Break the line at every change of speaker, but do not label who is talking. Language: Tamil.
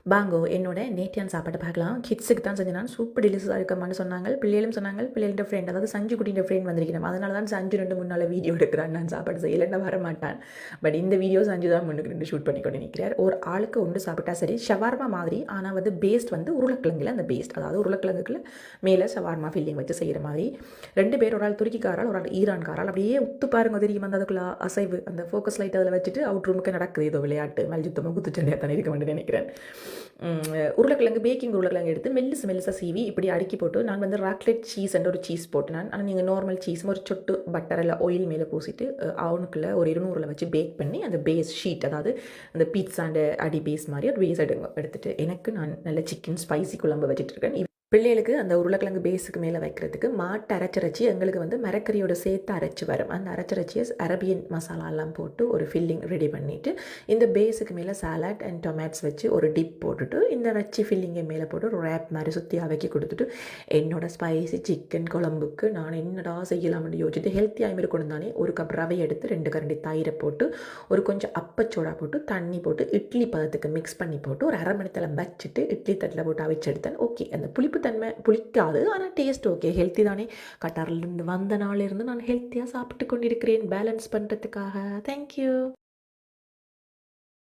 பாங்கோ என்னோட நேத்தியான் சாப்பாட்டை பார்க்கலாம். கிட்ஸுக்கு தான் செஞ்சு நான் சூப்பர் டெலிஷியஸாக இருக்கமான்னு சொன்னாங்க. பிள்ளைகளும் சொன்னாங்க. பிள்ளைகளோட ஃப்ரெண்ட் அதாவது சஞ்சு குட்டியோட ஃப்ரெண்ட் வந்திருக்கிறேன். அதனால தான் சஞ்சு 2 3 நாள் வீடியோ எடுக்கிறான். நான் சாப்பாடு செய்யலைன்னா வர மாட்டான். பட் இந்த வீடியோ சஞ்சு தான் முன்னுக்கு 2 ஷூட் பண்ணி கொண்டு நிற்கிறார். ஒரு ஆளுக்கு ஒன்று சாப்பிட்டா சரி. ஷவர்மா மாதிரி ஆனால் வந்து பேஸ்ட் வந்து உருளைக்கிழங்குல அந்த பேஸ்ட் அதாவது உருளைக்கிழங்குக்குள்ள மேலே ஷவர்மா ஃபில்லிங் வச்சு செய்கிற மாதிரி 2 பேர் ஒரு ஆள் துருக்கிக்காரால் ஒரு ஆள் ஈரான்காரால் அப்படியே உத்து பாருங்க தெரியும். அந்த அதுக்குள்ள அசைவு அந்த ஃபோக்கஸ் லைட் அதில் வச்சுட்டு அவுட் ரூமுக்கு நடக்குது ஏதோ விளையாட்டு மல்யுத்தமாக குத்துச்சண்டையாக தானே இருக்க வேண்டிய நினைக்கிறேன். உருளைக்கிழங்கு பேக்கிங் உருளைக்கிழங்கு எடுத்து மெல்லிசா சீவி இப்படி அடுக்கி போட்டு நான் வந்து ராக்லெட் சீஸ் என்ற ஒரு சீஸ் போட்டு நான் ஆனால் நீங்கள் நார்மல் சீஸ் ஒரு சொட்டு பட்டர் இல்லை ஆயில் மேலே பூசிட்டு அவனுக்குள்ளே ஒரு 200 வச்சு பேக் பண்ணி அந்த பேஸ் ஷீட் அதாவது அந்த பீட்ஸாண்ட அடி பேஸ் மாதிரி ஒரு பேஸ் எடுத்துட்டு எனக்கு நான் நல்ல சிக்கன் ஸ்பைசி குழம்பு வச்சுட்டு இருக்கேன். பிள்ளைகளுக்கு அந்த உருளைக்கிழங்கு பேஸுக்கு மேலே வைக்கிறதுக்கு மாட்டு அரைச்சரைச்சி எங்களுக்கு வந்து மரக்கறியோட சேர்த்து அரைச்சி வரும். அந்த அரைச்சரைச்சியை அரபியன் மசாலாலாம் போட்டு ஒரு ஃபில்லிங் ரெடி பண்ணிவிட்டு இந்த பேஸுக்கு மேலே சாலட் அண்ட் டொமேட்ஸ் வச்சு ஒரு டிப் போட்டுட்டு இந்த இறைச்சி ஃபில்லிங்கை மேலே போட்டு ஒரு ரேப் மாதிரி சுற்றி அவைக்கி கொடுத்துட்டு என்னோடய ஸ்பைசி சிக்கன் குழம்புக்கு நான் என்னடா செய்யலாம்னு யோசிச்சுட்டு ஹெல்த்தியாக இருக்கணும் தானே ஒரு கப் ரவை எடுத்து 2 கரண்டி தயிரை போட்டு ஒரு கொஞ்சம் அப்பச்சோடா போட்டு தண்ணி போட்டு இட்லி பதத்துக்கு மிக்ஸ் பண்ணி போட்டு ஒரு அரை மணி நேரம் வச்சுட்டு இட்லி தட்டில் போட்டு அவிச்சு எடுத்தேன். ஓகே அந்த புளிப்பு தன்மை புளிக்காது ஆனால் டேஸ்ட் ஓகே ஹெல்த்தி தானே. கட்டாரிலிருந்து வந்த நாளிலிருந்து நான் ஹெல்த்தியாக சாப்பிட்டு கொண்டிருக்கிறேன் பேலன்ஸ் பண்ணுறதுக்காக. தேங்க்யூ.